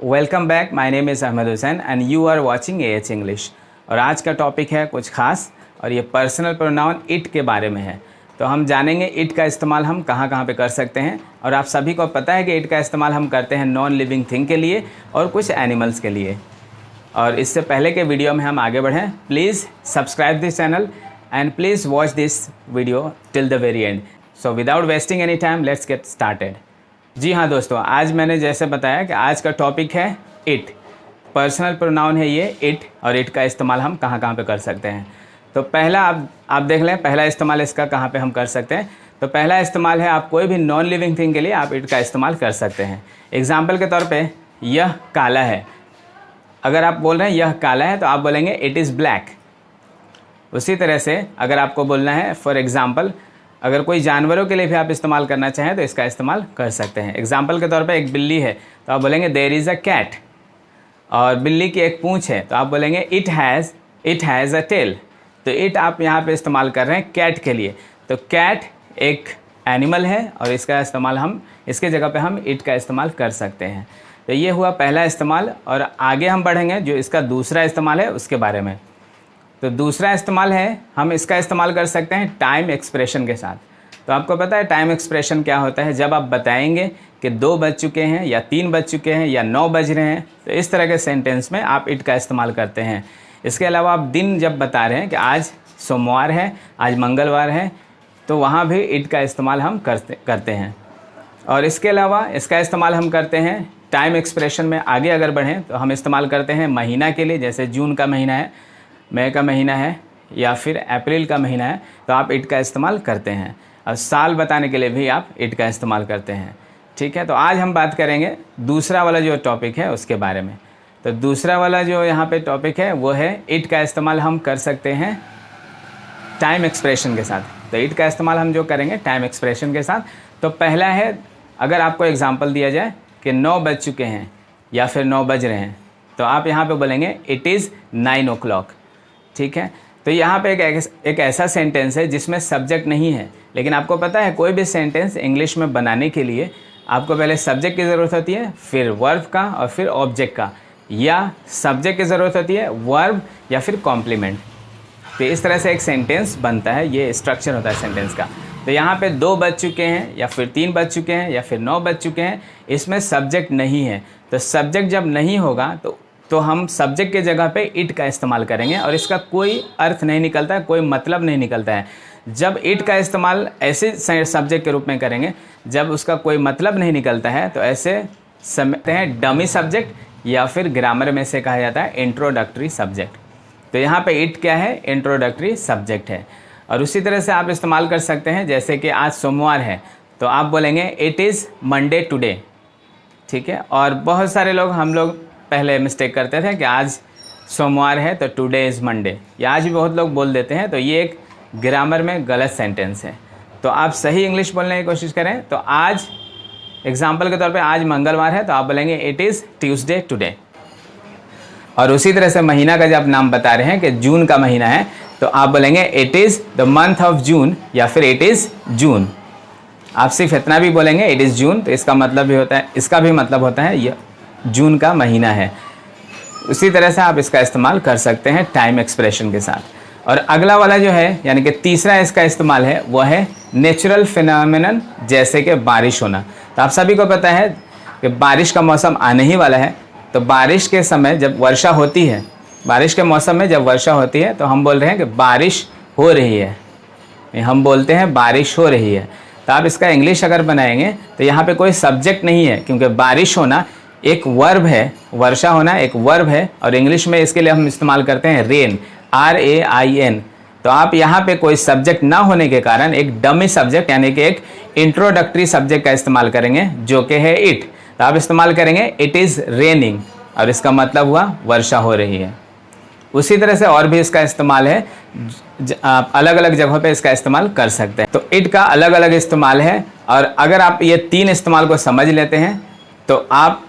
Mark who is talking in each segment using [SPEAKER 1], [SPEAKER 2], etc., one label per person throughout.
[SPEAKER 1] Welcome back, my name is Ahmed Hussain and you are watching AH English. और आज का topic है कुछ खास और ये पर्सनल प्रोनाउन इट के बारे में है। तो हम जानेंगे इट का इस्तेमाल हम कहाँ कहाँ पे कर सकते हैं। और आप सभी को पता है कि इट का इस्तेमाल हम करते हैं नॉन लिविंग थिंग के लिए और कुछ एनिमल्स के लिए। और इससे पहले के वीडियो में हम आगे बढ़ें, please subscribe this channel and please watch this video till the very end. So without wasting any time let's get started. जी हाँ दोस्तों, आज मैंने जैसे बताया कि आज का टॉपिक है इट। पर्सनल प्रोनाउन है ये इट, और इट का इस्तेमाल हम कहाँ कहाँ पे कर सकते हैं। तो पहला आप देख लें, पहला इस्तेमाल इसका कहाँ पे हम कर सकते हैं। तो पहला इस्तेमाल है, आप कोई भी नॉन लिविंग थिंग के लिए आप इट का इस्तेमाल कर सकते हैं। एग्जाम्पल के तौर पे यह काला है। अगर आप बोल रहे हैं यह काला है तो आप बोलेंगे इट इज़ ब्लैक। उसी तरह से अगर आपको बोलना है, फॉर एग्ज़ाम्पल अगर कोई जानवरों के लिए भी आप इस्तेमाल करना चाहें तो इसका इस्तेमाल कर सकते हैं। एग्जाम्पल के तौर पे एक बिल्ली है तो आप बोलेंगे देयर इज़ अ कैट। और बिल्ली की एक पूँछ है तो आप बोलेंगे इट हैज़ अ टेल। तो इट आप यहाँ पे इस्तेमाल कर रहे हैं कैट के लिए। तो कैट एक एनिमल है और इसका इस्तेमाल हम इसके जगह पे हम इट का इस्तेमाल कर सकते हैं। तो ये हुआ पहला इस्तेमाल। और आगे हम बढ़ेंगे जो इसका दूसरा इस्तेमाल है उसके बारे में। तो दूसरा इस्तेमाल है, हम इसका इस्तेमाल कर सकते हैं टाइम एक्सप्रेशन के साथ। तो आपको पता है टाइम एक्सप्रेशन क्या होता है। जब आप बताएंगे कि 2 बज चुके हैं या 3 बज चुके हैं या 9 बज रहे हैं, तो इस तरह के सेंटेंस में आप इट का इस्तेमाल करते हैं। इसके अलावा आप दिन जब बता रहे हैं कि आज सोमवार है, आज मंगलवार है, तो वहाँ भी इट का इस्तेमाल हम करते हैं। और इसके अलावा इसका इस्तेमाल हम करते हैं टाइम एक्सप्रेशन में। आगे अगर बढ़ें तो हम इस्तेमाल करते हैं महीना के लिए, जैसे जून का महीना है, मई का महीना है या फिर अप्रैल का महीना है, तो आप इट का इस्तेमाल करते हैं। और साल बताने के लिए भी आप इट का इस्तेमाल करते हैं। ठीक है, तो आज हम बात करेंगे दूसरा वाला जो टॉपिक है उसके बारे में। तो दूसरा वाला जो यहाँ पे टॉपिक है वो है इट का इस्तेमाल हम कर सकते हैं टाइम एक्सप्रेशन के साथ। तो इट का इस्तेमाल हम जो करेंगे टाइम एक्सप्रेशन के साथ। तो पहला है, अगर आपको एग्जांपल दिया जाए कि 9 बज चुके हैं या फिर 9 बज रहे हैं, तो आप यहाँ पे बोलेंगे इट इज़ 9 o'clock। ठीक है, तो यहाँ पे एक ऐसा सेंटेंस है जिसमें सब्जेक्ट नहीं है। लेकिन आपको पता है कोई भी सेंटेंस इंग्लिश में बनाने के लिए आपको पहले सब्जेक्ट की ज़रूरत होती है, फिर वर्ब का और फिर ऑब्जेक्ट का, या सब्जेक्ट की ज़रूरत होती है, वर्ब या फिर कॉम्प्लीमेंट। तो इस तरह से एक सेंटेंस बनता है, ये स्ट्रक्चर होता है सेंटेंस का। तो यहाँ पे 2 बज चुके हैं या फिर 3 बज चुके हैं या फिर 9 बज चुके हैं, इसमें सब्जेक्ट नहीं है। तो सब्जेक्ट जब नहीं होगा तो हम सब्जेक्ट के जगह पे इट का इस्तेमाल करेंगे और इसका कोई अर्थ नहीं निकलता है, कोई मतलब नहीं निकलता है। जब इट का इस्तेमाल ऐसे सब्जेक्ट के रूप में करेंगे जब उसका कोई मतलब नहीं निकलता है, तो ऐसे समझते हैं डमी सब्जेक्ट, या फिर ग्रामर में से कहा जाता है इंट्रोडक्टरी सब्जेक्ट। तो यहाँ पे इट क्या है, इंट्रोडक्टरी सब्जेक्ट है। और उसी तरह से आप इस्तेमाल कर सकते हैं, जैसे कि आज सोमवार है तो आप बोलेंगे इट इज़ मंडे टुडे। ठीक है, और बहुत सारे लोग, हम लोग पहले मिस्टेक करते थे कि आज सोमवार है तो टुडे इज़ मंडे, या आज भी बहुत लोग बोल देते हैं। तो ये एक ग्रामर में गलत सेंटेंस है। तो आप सही इंग्लिश बोलने की कोशिश करें। तो आज एग्जाम्पल के तौर पे आज मंगलवार है तो आप बोलेंगे इट इज़ ट्यूसडे टुडे। और उसी तरह से महीना का जब नाम बता रहे हैं कि जून का महीना है तो आप बोलेंगे it is the month of June, या फिर इट इज़ जून। आप सिर्फ इतना भी बोलेंगे इट इज़ जून, तो इसका मतलब भी होता है, इसका भी मतलब होता है यह जून का महीना है। उसी तरह से आप इसका इस्तेमाल कर सकते हैं टाइम एक्सप्रेशन के साथ। और अगला वाला जो है, यानी कि तीसरा इसका इस्तेमाल है, वो है नेचुरल फिनोमेनन, जैसे कि बारिश होना। तो आप सभी को पता है कि बारिश का मौसम आने ही वाला है। तो बारिश के समय जब वर्षा होती है, बारिश के मौसम में जब वर्षा होती है तो हम बोल रहे हैं कि बारिश हो रही है, हम बोलते हैं बारिश हो रही है। तो आप इसका इंग्लिश अगर बनाएंगे तो यहाँ पे कोई सब्जेक्ट नहीं है, क्योंकि बारिश होना एक वर्ब है, वर्षा होना एक वर्ब है। और इंग्लिश में इसके लिए हम इस्तेमाल करते हैं रेन, RAIN। तो आप यहाँ पे कोई सब्जेक्ट ना होने के कारण एक डमी सब्जेक्ट, यानी कि एक इंट्रोडक्टरी सब्जेक्ट का इस्तेमाल करेंगे, जो कि है इट। तो आप इस्तेमाल करेंगे इट इज़ रेनिंग, और इसका मतलब हुआ वर्षा हो रही है। उसी तरह से और भी इसका इस्तेमाल है, आप अलग अलग जगहों पे इसका इस्तेमाल कर सकते हैं। तो इट का अलग अलग इस्तेमाल है। और अगर आप ये 3 इस्तेमाल को समझ लेते हैं तो आप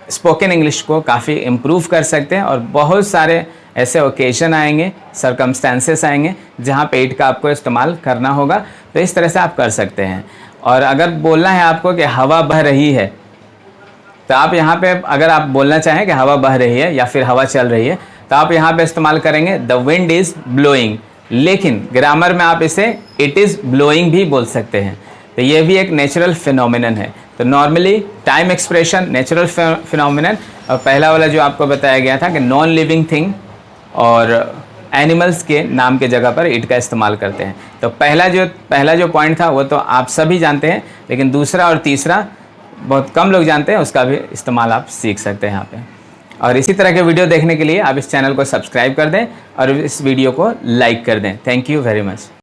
[SPEAKER 1] स्पोकन इंग्लिश को काफ़ी इम्प्रूव कर सकते हैं। और बहुत सारे ऐसे ओकेजन आएंगे, सरकमस्टेंसेस आएंगे जहाँ पे इट का आपको इस्तेमाल करना होगा। तो इस तरह से आप कर सकते हैं। और अगर बोलना है आपको कि हवा बह रही है, तो आप यहाँ पे अगर आप बोलना चाहें कि हवा बह रही है या फिर हवा चल रही है, तो आप यहाँ पे इस्तेमाल करेंगे द विंड इज़ ब्लोइंग। लेकिन ग्रामर में आप इसे इट इज़ ब्लोइंग भी बोल सकते हैं। तो ये भी एक नेचुरल फिनोमिनन है। तो normally time expression, natural phenomenon, और पहला वाला जो आपको बताया गया था कि नॉन लिविंग थिंग और एनिमल्स के नाम के जगह पर इट का इस्तेमाल करते हैं। तो पहला जो पॉइंट था वो तो आप सभी जानते हैं, लेकिन दूसरा और तीसरा बहुत कम लोग जानते हैं, उसका भी इस्तेमाल आप सीख सकते हैं यहाँ पे। और इसी तरह के वीडियो देखने के लिए आप इस चैनल को सब्सक्राइब कर दें और इस वीडियो को लाइक कर दें। Thank you very much.